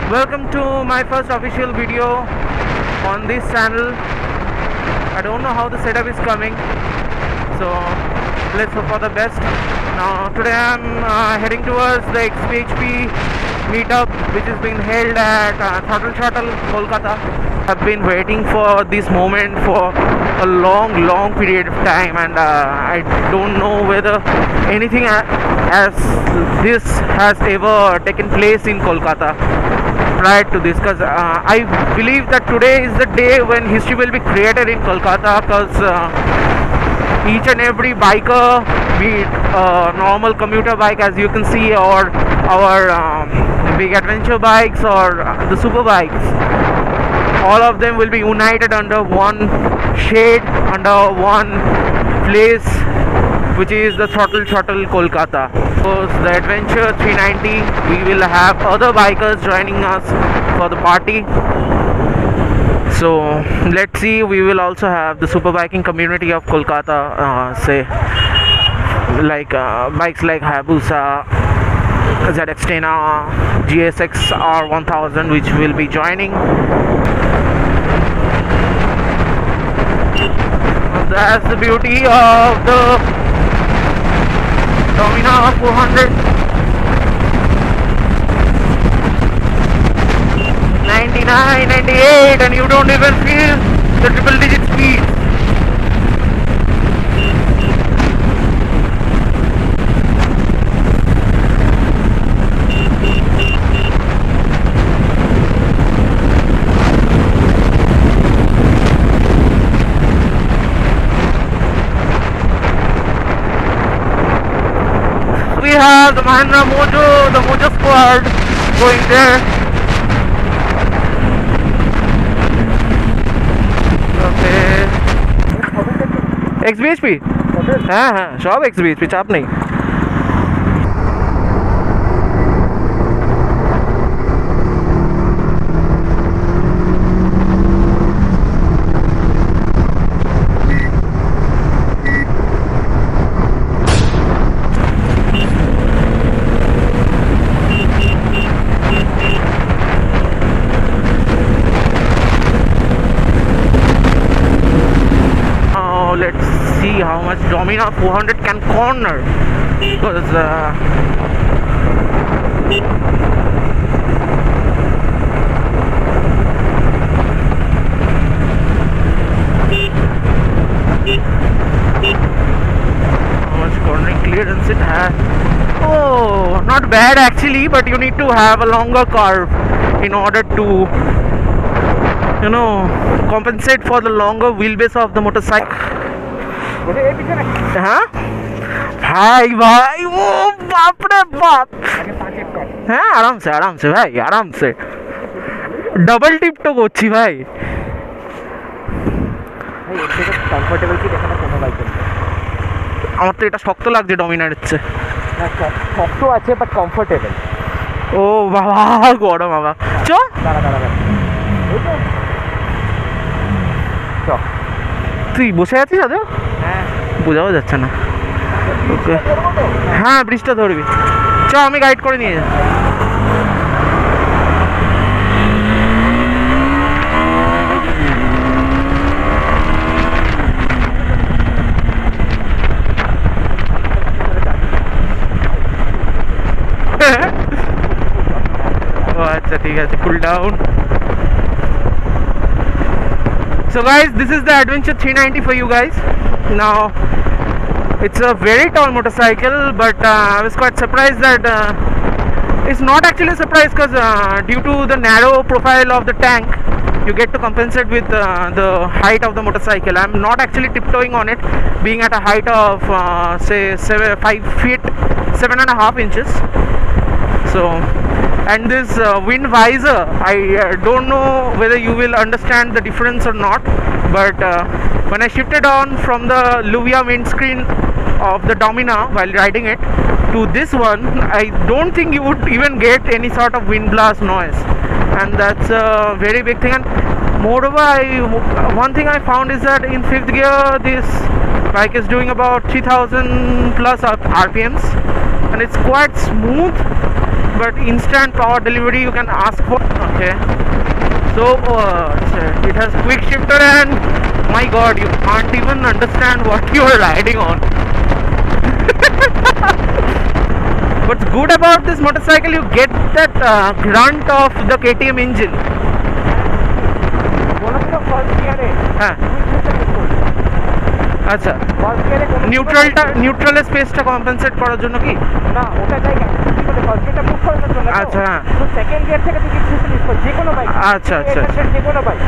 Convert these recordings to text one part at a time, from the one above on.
Welcome to my first official video on this channel. I don't know how the setup is coming, so let's hope for the best. Now today I'm heading towards the XPHP meetup, which is being held at Throttle Shuttle, Kolkata. I've been waiting for this moment for a long period of time, and I don't know whether anything as this has ever taken place in Kolkata prior to this, because I believe that today is the day when history will be created in Kolkata, because each and every biker, be it a normal commuter bike as you can see, or our big adventure bikes, or the super bikes, all of them will be united under one shade, under one place, which is the Throttle Shuttle Kolkata. So the Adventure 390, we will have other bikers joining us for the party. So let's see, we will also have the super biking community of Kolkata, say like bikes like Hayabusa, ZX-10R, GSX R1000, which will be joining. That's the beauty of the Dominar 400. 99, 98, and you don't even feel the triple digit speed. We have the Mahindra Mojo, the Mojo squad going there. Okay. XBHP? हाँ सब XBHP, चाप नहीं. Let's see how much Dominar 400 can corner, because how much cornering clearance it has. Oh, not bad actually, but you need to have a longer curve in order to, you know, compensate for the longer wheelbase of the motorcycle. हाँ भाई भाई वो बाप रे बाप. हाँ आराम से भाई, आराम से डबल टिप तो করছি ভাই. কমফোর্টেবল কি দেখো না কোনো বাইকে? আমার তো এটা শক্ত লাগছে ডমিনারের চেয়ে. না শক্ত আছে বাট কমফোর্টেবল. ও বাবা গরম বাবা. চ দাঁড়া চ তুই বসে আছিস আদৌ? হ্যাঁ বোঝাও যাচ্ছে না. ওকে হ্যাঁ ব্রিজটা ধরবি. চ আমি গাইড করে নিয়ে যাই. ও আচ্ছা ঠিক আছে, ফুল down. So guys, this is the Adventure 390 for you guys. Now it's a very tall motorcycle, but I was quite surprised that it's not actually a surprise, because due to the narrow profile of the tank, you get to compensate with the height of the motorcycle. I'm not actually tiptoeing on it, being at a height of say 5 feet 7.5 inches. So, and this wind visor, I don't know whether you will understand the difference or not, but when I shifted on from the Luvia windscreen of the Dominar while riding it to this one, I don't think you would even get any sort of wind blast noise, and that's a very big thing. And moreover, one thing I found is that in 5th gear this bike is doing about 3000 plus RPMs, and it's quite smooth. but instant power delivery you can ask for. Okay, so it has quick shifter, and my god, you can't even understand what you are riding on. What's good about this motorcycle, you get that grunt of the KTM engine. হ্যাঁ আচ্ছা, neutral স্পেসটা compensate করার জন্য কি? না, ওটা জায়গা first গিয়ারটা move করানোর জন্য। আচ্ছা, হ্যাঁ, তো সেকেন্ড গিয়ার থেকে তুই ইউজ কর যে কোনো বাইক। আচ্ছা আচ্ছা, যে কোনো বাইক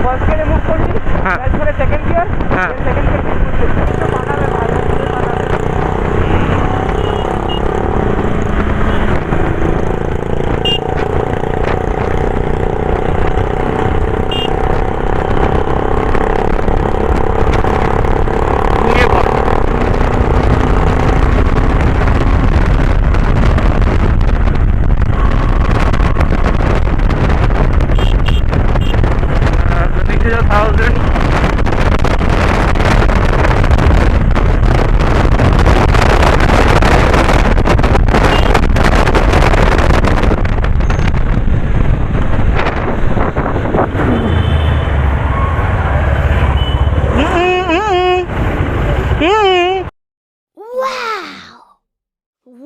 ফার্স্ট গিয়ারে মুভ করলি, হ্যাঁ, তারপরে সেকেন্ড গিয়ার, হ্যাঁ, সেকেন্ড গিয়ার বানাবে ভাই।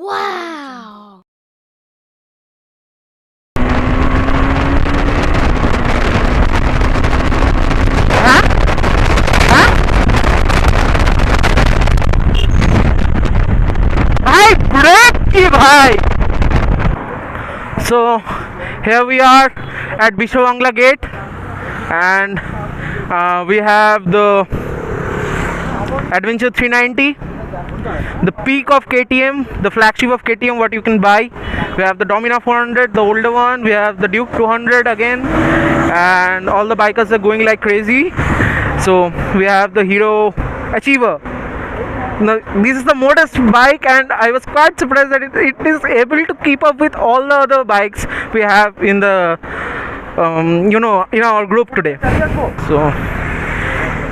Wow! Bhai. So here we are at Bishwabangla Gate, and we have the Adventure 390, the peak of KTM, the flagship of KTM, what you can buy. We have the Domina 400, the older one. We have the Duke 200 again, and all the bikers are going like crazy. So we have the Hero Achiever. Now, this is the modest bike, and I was quite surprised that it is able to keep up with all the other bikes we have in the in our group today. So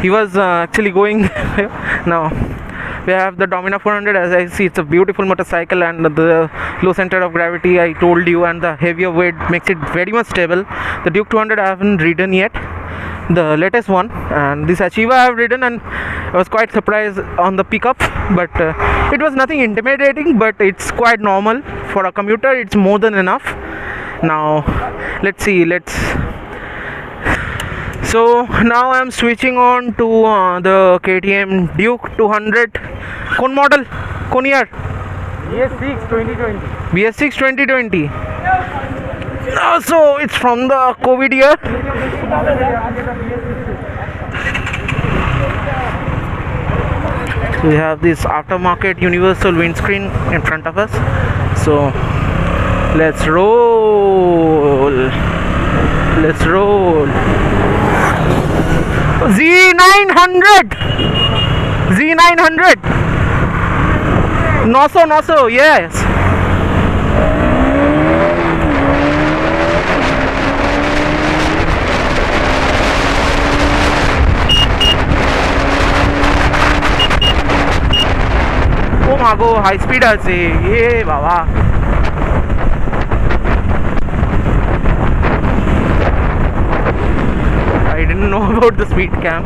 he was actually going now. We have the Domina 400. As I see, it's a beautiful motorcycle, and the low center of gravity I told you, and the heavier weight makes it very much stable. The Duke 200 I haven't ridden yet, the latest one, and this Achiever I have ridden, and I was quite surprised on the pickup, but it was nothing intimidating, but it's quite normal for a commuter. It's more than enough. Now let's see, so now I'm switching on to the KTM Duke 200. Kon model? Kon year? BS6 2020. BS6 2020. So it's from the COVID year. We have this aftermarket universal windscreen in front of us. So let's roll. Z900. 900, yes. Oh my god, high speed আছে baba. I didn't know about the speed cam.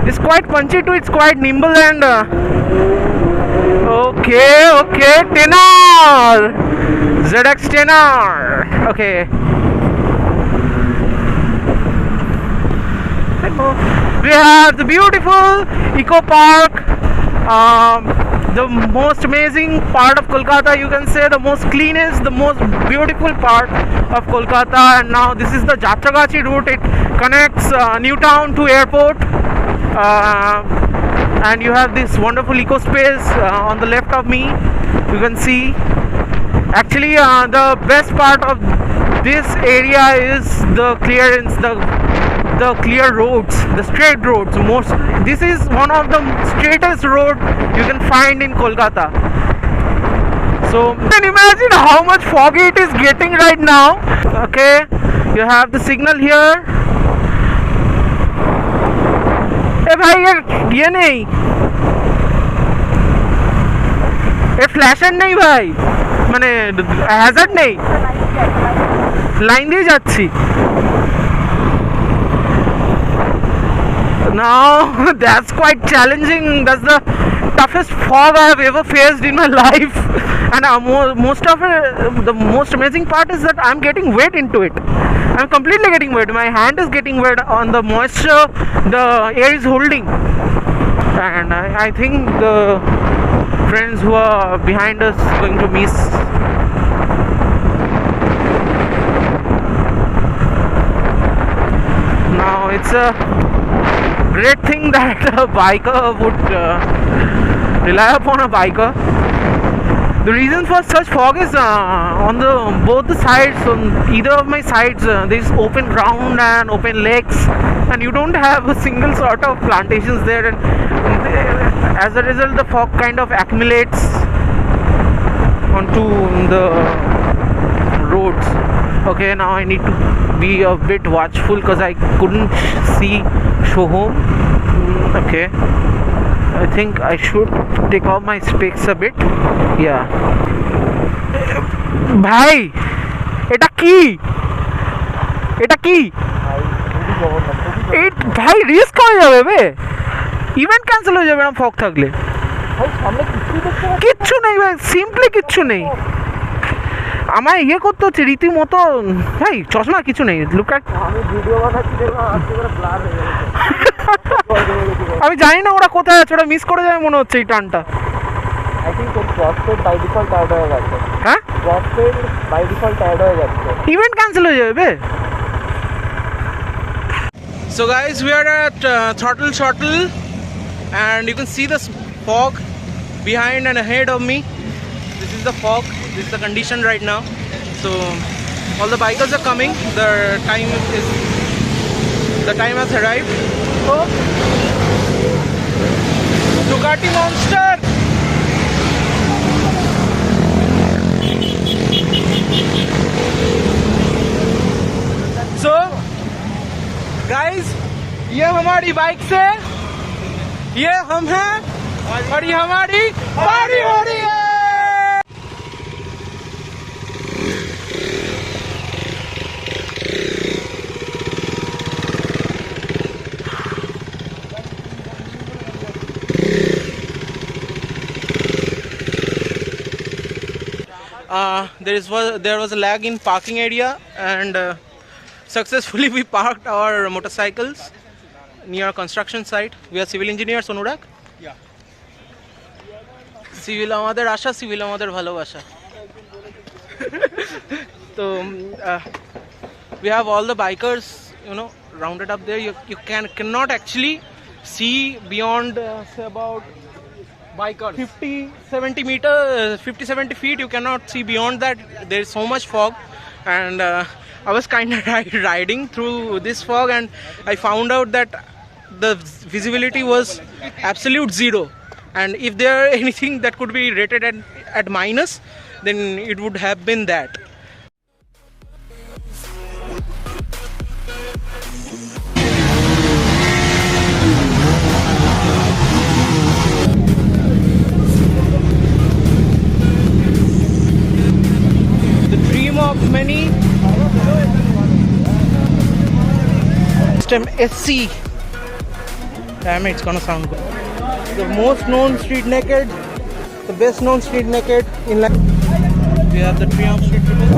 It's quite punchy too, it's quite nimble, and okay, Tenor, ZX Tenor. Okay, we have the beautiful Eco Park, the most amazing part of Kolkata, you can say, the most cleanest, the most beautiful part of Kolkata. And now this is the Jatragachi route. It connects Newtown to airport, and you have this wonderful eco space on the left of me. You can see, actually the best part of this area is the clearance, the clear roads, the straight roads. This is one of the straightest road you can find in Kolkata. So you can imagine how much foggy it is getting right now. Okay, you have the signal here. ভাই এর ইয়ে নেই, এর flasher নেই ভাই, মানে Hazard নেই, line দিয়ে যাচ্ছি। Now that's quite challenging. That's the toughest fog I have ever faced in my life. And most of it, the most amazing part is that I'm getting wet into it. I'm completely getting wet. My hand is getting wet on the moisture the air is holding. And I think the friends who are behind us going to miss. Now it's a great thing that a biker would rely upon a biker. The reason for such fog is on the both the sides, on either of my sides, there is open ground and open lakes, and you don't have a single sort of plantations there, and as a result the fog kind of accumulates onto the roads. Okay, now I need to be a bit watchful because I couldn't see Shohom. Okay, I think I should take off my specs a bit. Yeah. ভাই এটা কি, এটা কি এই ভাই risk হয়ে যাবে বে, ইভেন্ট ক্যান্সেল হয়ে যাবে না ফগ থাকলে। কিচ্ছু নেই ভাই, সিম্পলি কিচ্ছু নেই, আমায় ইয়ে করতে হচ্ছে রীতিমতো ভাই, চশমা কিছু নেই। লুক অ্যাট, আমি জানি না ওরা কোথায় আছে, ওরা মিস করে যাবে মনে হচ্ছে এই টানটা। I think তোর প্রসপেক্ট বাই ডিফল্ট অ্যাড হয়ে গেছে। হ্যাঁ, প্রসপেক্ট বাই ডিফল্ট অ্যাড হয়ে যাচ্ছে, ইভেন্ট ক্যান্সেল হয়ে যাবে। So guys, we are at Throttle and you can see the fog behind and ahead of me. This is the fog, this is the condition right now. So all the bikers are coming, the time has arrived. So Ducati Monster. So guys, ये हमारी bike से ये हम हैं और ये हमारी party हो रही है। There was a lag in parking area, and successfully we parked our motorcycles near construction site. We are civil engineers, Anurag. Yeah. Civil আমাদের আশা, civil আমাদের ভালোবাসা। So we have all the bikers, rounded up there. You cannot actually see beyond say about bikers 50-70 feet. You cannot see beyond that. There is so much fog, and I was kind of riding through this fog, and I found out that the visibility was absolute zero, and if there anything that could be rated at minus, then it would have been that. The dream of many, System SC. Damn it, it's gonna sound good. The most known street naked, the best known street naked in life. We have the Triumph Street Triple.